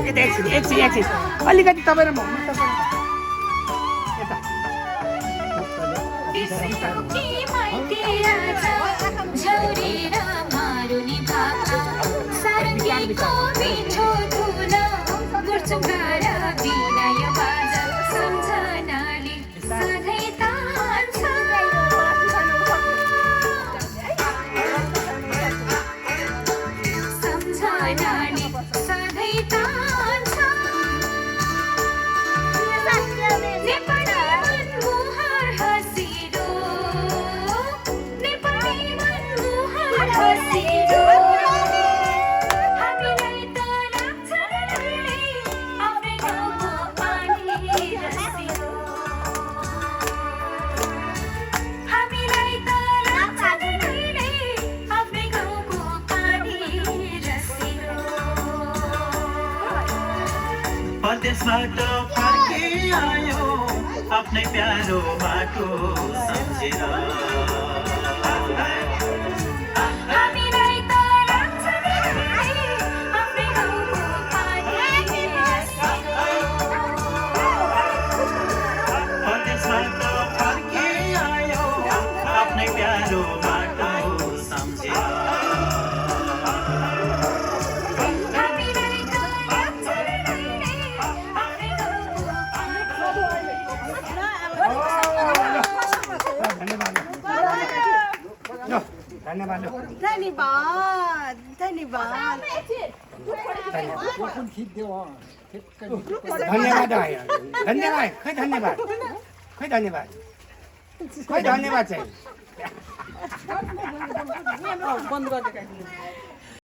एकछिन अलिकति तपाईँ र म परदेशबाट फर्के आयो आफ्नै प्यारो बाटो सम्झेर परदेशबाट फर्के आयो आफ्नै प्यारो बाटो सम्झेर धन्यवाद खै धन्यवाद चाहिँ बन्द गरिदिएको